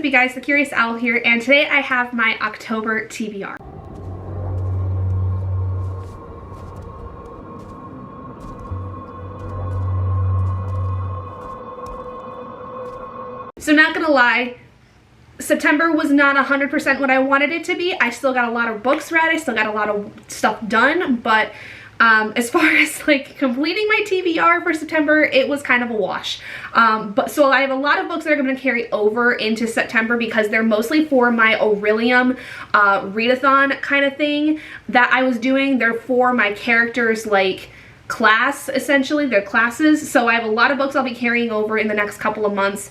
you guys? The Curious Owl here, and today I have my October TBR. So not gonna lie, September was not 100% what I wanted it to be. I still got a lot of books read, I still got a lot of stuff done, but as far as like completing my TBR for September, it was kind of a wash. So I have a lot of books that are going to carry over into September because they're mostly for my Aurelium readathon kind of thing that I was doing. They're for my characters like class, essentially, their classes. So I have a lot of books I'll be carrying over in the next couple of months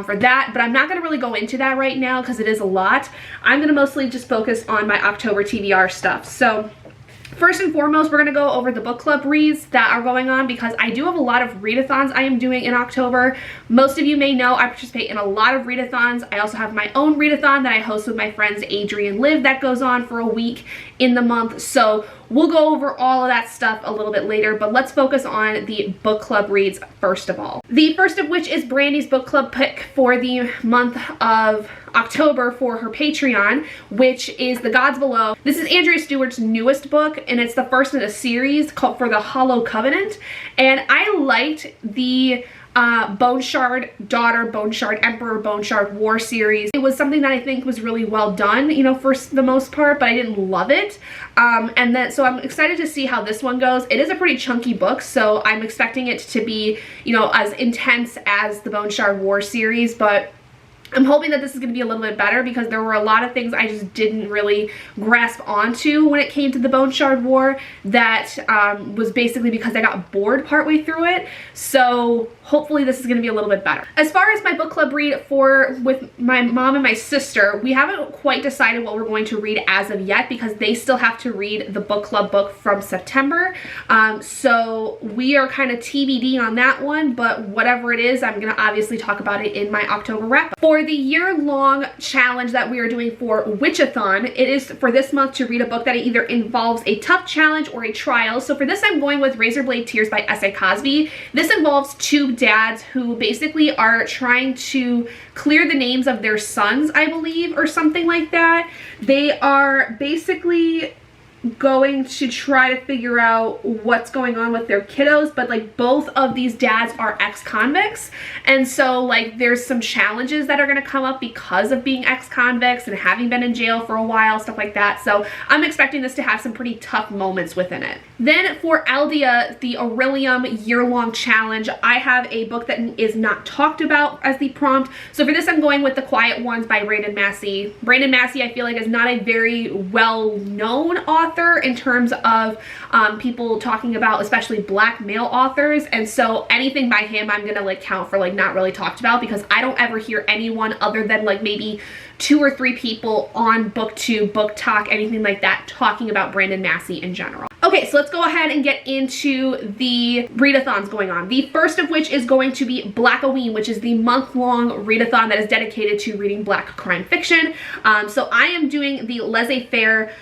for that, but I'm not going to really go into that right now because it is a lot. I'm going to mostly just focus on my October TBR stuff. So first and foremost, we're going to go over the book club reads that are going on because I do have a lot of readathons I am doing in October. Most of you may know I participate in a lot of readathons. I also have my own readathon that I host with my friends Adri and Liv that goes on for a week in the month. So we'll go over all of that stuff a little bit later, but let's focus on the book club reads first of all. The first of which is Brandy's book club pick for the month of October for her Patreon, which is The Gods Below. This is Andrea Stewart's newest book, and it's the first in a series called For the Hollow Covenant, and I liked the Bone Shard Daughter, Bone Shard Emperor, Bone Shard War series. It was something that I think was really well done, you know, for the most part, but I didn't love it. So I'm excited to see how this one goes. It is a pretty chunky book, so I'm expecting it to be, you know, as intense as the Bone Shard War series, but I'm hoping that this is going to be a little bit better because there were a lot of things I just didn't really grasp onto when it came to the Bone Shard War that was basically because I got bored partway through it. So hopefully this is going to be a little bit better. As far as my book club read with my mom and my sister, we haven't quite decided what we're going to read as of yet because they still have to read the book club book from September. So we are kind of TBD on that one, but whatever it is, I'm going to obviously talk about it in my October wrap-up. For the year-long challenge that we are doing for Witchathon, it is for this month to read a book that either involves a tough challenge or a trial. So for this, I'm going with Razorblade Tears by S.A. Cosby. This involves two dads who basically are trying to clear the names of their sons, I believe, or something like that. They are basically going to try to figure out what's going on with their kiddos, but like both of these dads are ex-convicts, and so like there's some challenges that are going to come up because of being ex-convicts and having been in jail for a while, stuff like that. So I'm expecting this to have some pretty tough moments within it. Then for Aldea, the Aurelium year-long challenge, I have a book that is not talked about as the prompt. So for this, I'm going with The Quiet Ones by Brandon Massey. Brandon Massey, I feel like, is not a very well-known author in terms of people talking about, especially Black male authors, and so anything by him I'm gonna like count for like not really talked about because I don't ever hear anyone other than like maybe 2 or 3 people on BookTube, Book Talk, anything like that talking about Brandon Massey in general. Okay, so let's go ahead and get into the readathons going on. The first of which is going to be Blackoween, which is the month-long readathon that is dedicated to reading Black crime fiction. So I am doing the laissez-faire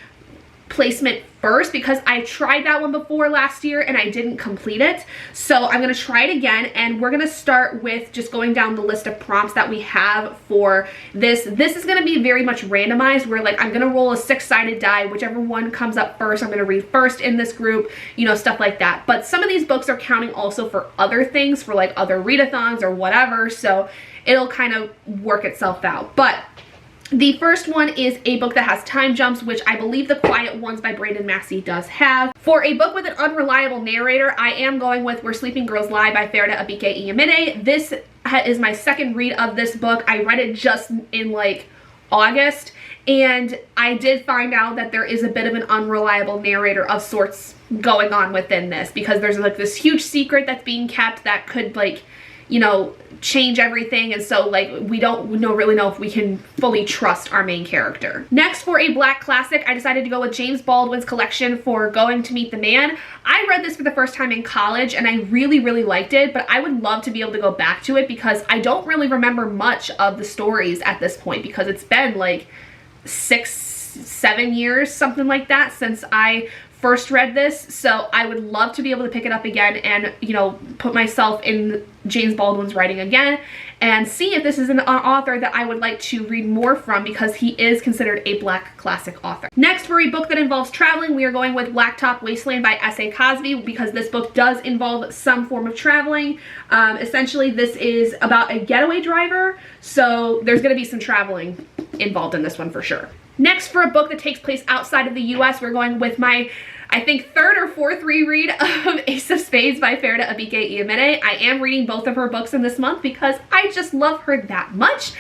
placement first because I tried that one before last year and I didn't complete it. So I'm going to try it again, and we're going to start with just going down the list of prompts that we have for this. This is going to be very much randomized where like I'm going to roll a 6-sided die. Whichever one comes up first, I'm going to read first in this group, you know, stuff like that. But some of these books are counting also for other things, for like other readathons or whatever. So it'll kind of work itself out. But the first one is a book that has time jumps, which I believe The Quiet Ones by Brandon Massey does have. For a book with an unreliable narrator, I am going with Where Sleeping Girls Lie by Ferda Abike Iyemide. This is my second read of this book. I read it just in like August, and I did find out that there is a bit of an unreliable narrator of sorts going on within this because there's like this huge secret that's being kept that could like, you know, change everything, and so like we don't really know if we can fully trust our main character. Next, for a Black classic, I decided to go with James Baldwin's collection for Going to Meet the Man. I read this for the first time in college and I really liked it, but I would love to be able to go back to it because I don't really remember much of the stories at this point because it's been like 6-7 years, something like that, since I first read this. So I would love to be able to pick it up again and, you know, put myself in James Baldwin's writing again and see if this is an author that I would like to read more from, because he is considered a Black classic author. Next, for a book that involves traveling, we are going with Blacktop Wasteland by S.A. Cosby, because this book does involve some form of traveling. Essentially, this is about a getaway driver, so there's going to be some traveling involved in this one for sure. Next, for a book that takes place outside of the US, we're going with my, I think, third or fourth reread of Ace of Spades by Ferida Abike Iamene. I am reading both of her books in this month because I just love her that much.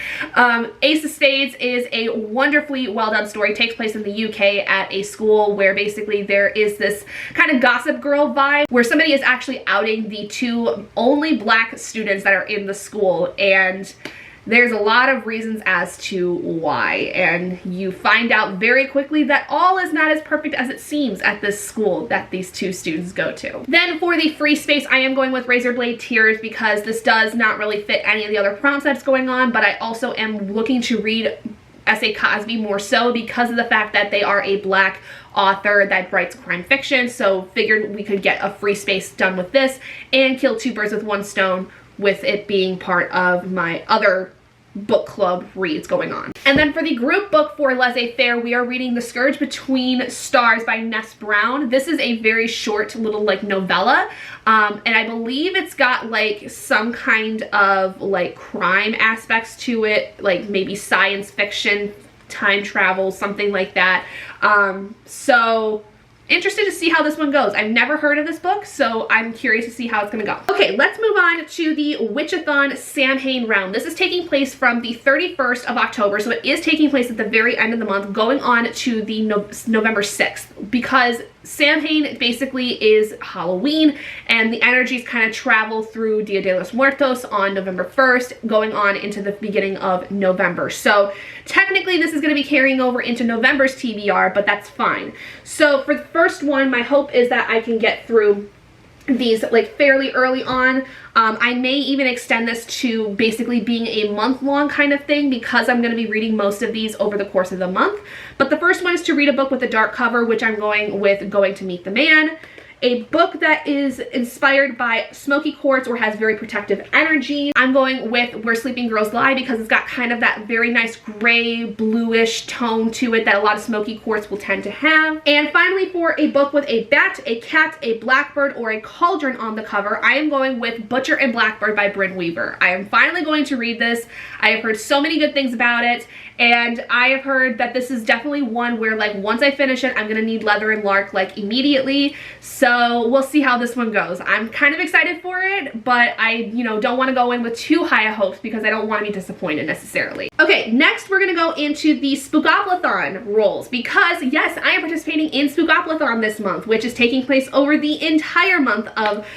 Ace of Spades is a wonderfully well done story. It takes place in the UK at a school where basically there is this kind of Gossip Girl vibe where somebody is actually outing the two only Black students that are in the school, and there's a lot of reasons as to why, and you find out very quickly that all is not as perfect as it seems at this school that these two students go to. Then for the free space, I am going with Razorblade Tears, because this does not really fit any of the other prompts that's going on, but I also am looking to read S.A. Cosby more so because of the fact that they are a Black author that writes crime fiction, so figured we could get a free space done with this and kill two birds with one stone, with it being part of my other book club reads going on. And then for the group book for laissez-faire, we are reading The Scourge Between Stars by Ness Brown. This is a very short little like novella, and I believe it's got like some kind of like crime aspects to it, like maybe science fiction, time travel, something like that. So interested to see how this one goes. I've never heard of this book, so I'm curious to see how it's gonna go. Okay, let's move on to the Witchathon Samhain round. This is taking place from the 31st of October, so it is taking place at the very end of the month, going on to the November 6th, because Samhain basically is Halloween, and the energies kind of travel through Dia de los Muertos on November 1st, going on into the beginning of November. So technically this is going to be carrying over into November's TBR, but that's fine. So for the first one, my hope is that I can get through these like fairly early on. I may even extend this to basically being a month-long kind of thing, because I'm going to be reading most of these over the course of the month. But the first one is to read a book with a dark cover, which I'm going with Going to Meet the Man. A book that is inspired by smoky quartz or has very protective energy. I'm going with Where Sleeping Girls Lie, because it's got kind of that very nice gray, bluish tone to it that a lot of smoky quartz will tend to have. And finally, for a book with a bat, a cat, a blackbird, or a cauldron on the cover, I am going with Butcher and Blackbird by Bryn Weaver. I am finally going to read this. I have heard so many good things about it, and I have heard that this is definitely one where like once I finish it, I'm gonna need Leather and Lark like immediately. So we'll see how this one goes. I'm kind of excited for it, but I, don't want to go in with too high of hopes because I don't want to be disappointed necessarily. Okay, next we're gonna go into the Spookoplathon rolls, because yes, I am participating in Spookoplathon this month, which is taking place over the entire month of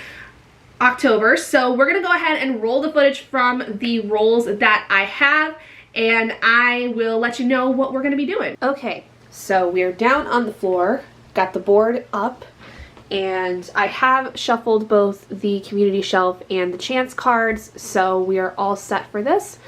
October. So we're gonna go ahead and roll the footage from the rolls that I have, and I will let you know what we're gonna be doing. Okay, so we're down on the floor, got the board up, and I have shuffled both the community shelf and the chance cards, so we are all set for this.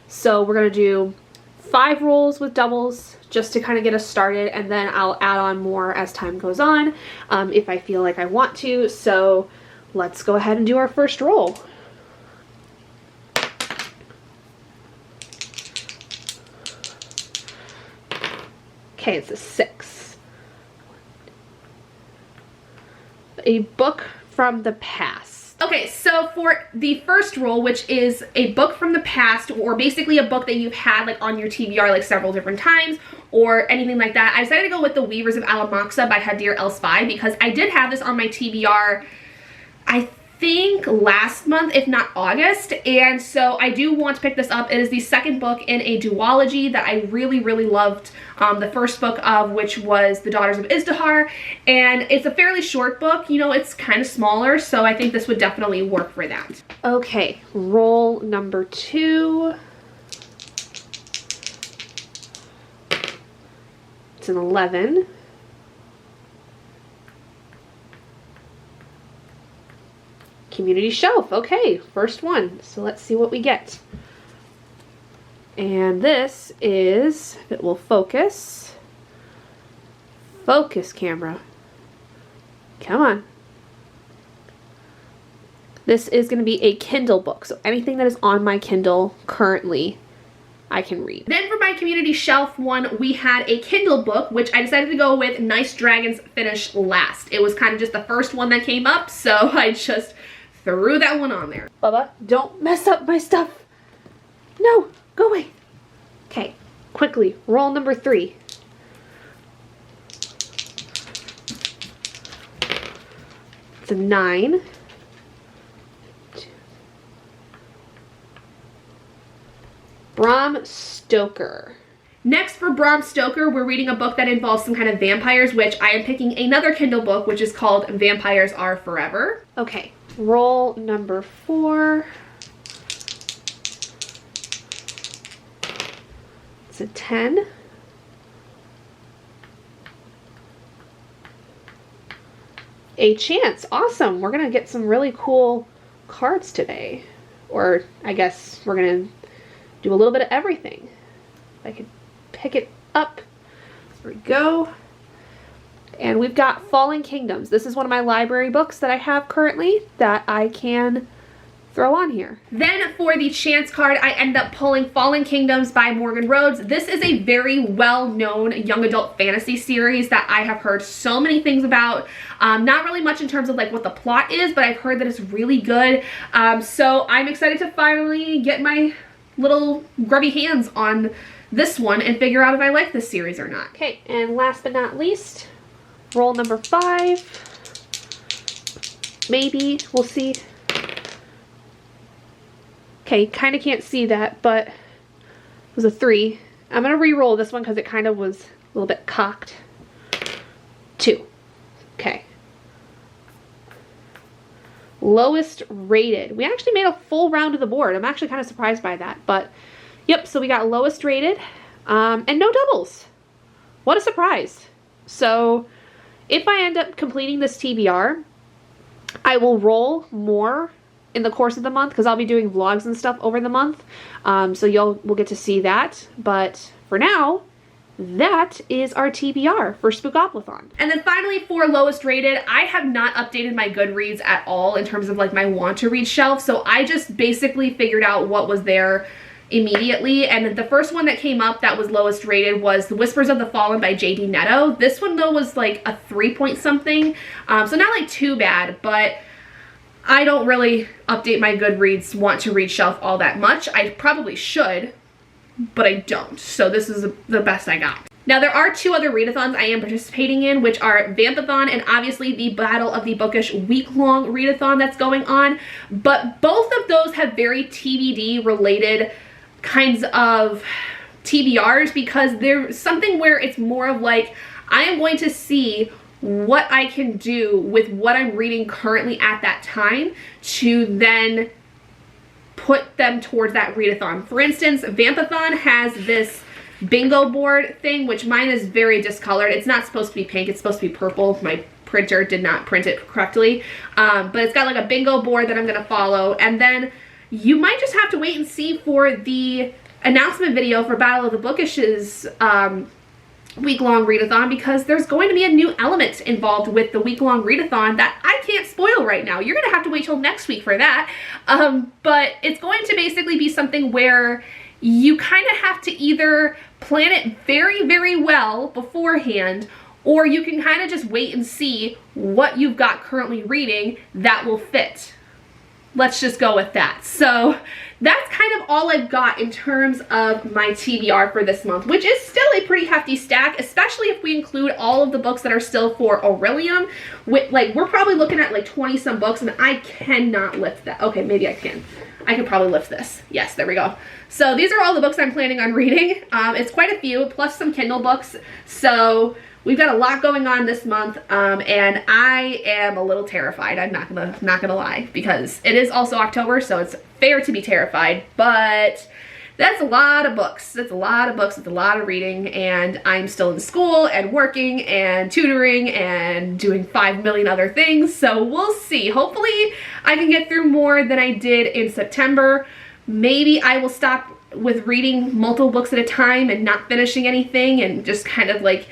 So we're gonna do 5 rolls with doubles just to kind of get us started, and then I'll add on more as time goes on if I feel like I want to. So let's go ahead and do our first roll. Okay, it's a 6. A book from the past. Okay, so for the first roll, which is a book from the past, or basically a book that you've had like on your TBR like several different times, or anything like that, I decided to go with The Weavers of Alamoxa by Hadir El Spy, because I did have this on my TBR, I think last month, if not August, and so I do want to pick this up. It is the second book in a duology that I really, really loved. The first book of which was The Daughters of Izdihar, and it's a fairly short book, it's kind of smaller, so I think this would definitely work for that. Okay, roll number 2. It's an 11. Community shelf. Okay, first one. So let's see what we get. And this is, if it will focus. Focus, camera. Come on. This is going to be a Kindle book, so anything that is on my Kindle currently, I can read. Then for my community shelf one, we had a Kindle book, which I decided to go with Nice Dragons Finish last. It was kind of just the first one that came up, so I just threw that one on there. Bubba, don't mess up my stuff. No, go away. Okay, quickly, roll number 3. It's a 9. Bram Stoker. Next for Bram Stoker, we're reading a book that involves some kind of vampires, which I am picking another Kindle book, which is called Vampires Are Forever. Okay, roll number 4. It's a 10. A chance. Awesome. We're going to get some really cool cards today. Or I guess we're going to do a little bit of everything. If I could pick it up. There we go. And we've got Fallen Kingdoms. This is one of my library books that I have currently that I can throw on here. Then for the chance card, I end up pulling Fallen Kingdoms by Morgan Rhodes. This is a very well-known young adult fantasy series that I have heard so many things about. Not really much in terms of like what the plot is, but I've heard that it's really good. So I'm excited to finally get my little grubby hands on this one and figure out if I like this series or not. Okay, and last but not least, roll number 5. Maybe, we'll see. Okay, kind of can't see that, but it was a 3. I'm going to re-roll this one because it kind of was a little bit cocked. 2. Okay. Lowest rated. We actually made a full round of the board. I'm actually kind of surprised by that, but yep, so we got lowest rated and no doubles. What a surprise. So if I end up completing this TBR, I will roll more in the course of the month because I'll be doing vlogs and stuff over the month. So we'll get to see that. But for now, that is our TBR for Spookoplathon. And then finally for lowest rated, I have not updated my Goodreads at all in terms of like my want to read shelf. So I just basically figured out what was there immediately. And the first one that came up that was lowest rated was The Whispers of the Fallen by J.D. Netto. This one though was like a 3 point something. So not like too bad, but I don't really update my Goodreads want to read shelf all that much. I probably should, but I don't. So this is the best I got. Now there are 2 other readathons I am participating in, which are Vampathon and obviously the Battle of the Bookish week-long readathon that's going on. But both of those have very TBD related kinds of TBRs because there's something where it's more of like, I am going to see what I can do with what I'm reading currently at that time to then put them towards that readathon. For instance, Vampathon has this bingo board thing, which mine is very discolored. It's not supposed to be pink, it's supposed to be purple. My printer did not print it correctly. But it's got like a bingo board that I'm gonna follow. And then you might just have to wait and see for the announcement video for Battle of the Bookish's week-long readathon because there's going to be a new element involved with the week-long readathon that I can't spoil right now. You're gonna have to wait till next week for that. But it's going to basically be something where you kind of have to either plan it very, very well beforehand, or you can kind of just wait and see what you've got currently reading that will fit. Let's just go with that. So that's kind of all I've got in terms of my TBR for this month, which is still a pretty hefty stack, especially if we include all of the books that are still for Aurelium. We're probably looking at like 20 some books and I cannot lift that. Okay, maybe I can. I could probably lift this. Yes, there we go. So these are all the books I'm planning on reading. It's quite a few, plus some Kindle books. So we've got a lot going on this month, and I am a little terrified. I'm not gonna lie, because it is also October, so it's fair to be terrified. But that's a lot of books. That's a lot of books. It's a lot of reading, and I'm still in school and working and tutoring and doing 5 million other things. So we'll see. Hopefully, I can get through more than I did in September. Maybe I will stop with reading multiple books at a time and not finishing anything and just kind of like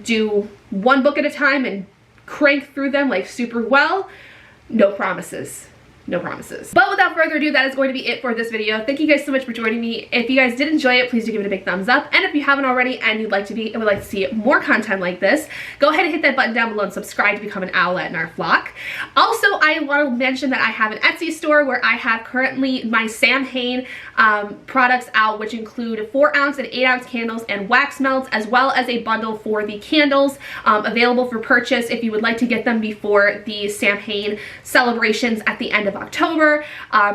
do one book at a time and crank through them like super well. No promises. no promises. But without further ado, that is going to be it for this video. Thank you guys so much for joining me. If you guys did enjoy it, please do give it a big thumbs up. And if you haven't already and you'd like to be and would like to see more content like this, go ahead and hit that button down below and subscribe to become an owlet in our flock. Also, I want to mention that I have an Etsy store where I have currently my Samhain products out, which include 4-ounce and 8-ounce candles and wax melts, as well as a bundle for the candles available for purchase if you would like to get them before the Samhain celebrations at the end of October.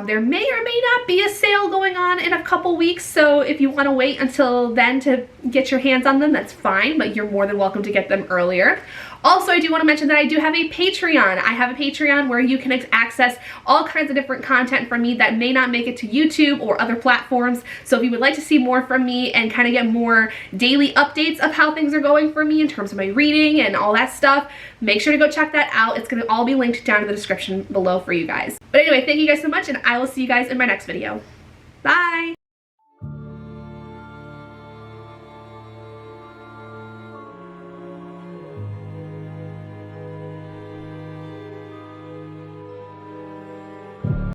There may or may not be a sale going on in a couple weeks, so if you want to wait until then to get your hands on them, that's fine, but you're more than welcome to get them earlier. Also, I do want to mention that I do have a Patreon. I have a Patreon where you can access all kinds of different content from me that may not make it to YouTube or other platforms. So if you would like to see more from me and kind of get more daily updates of how things are going for me in terms of my reading and all that stuff, make sure to go check that out. It's going to all be linked down in the description below for you guys. But anyway, thank you guys so much, and I will see you guys in my next video. Bye!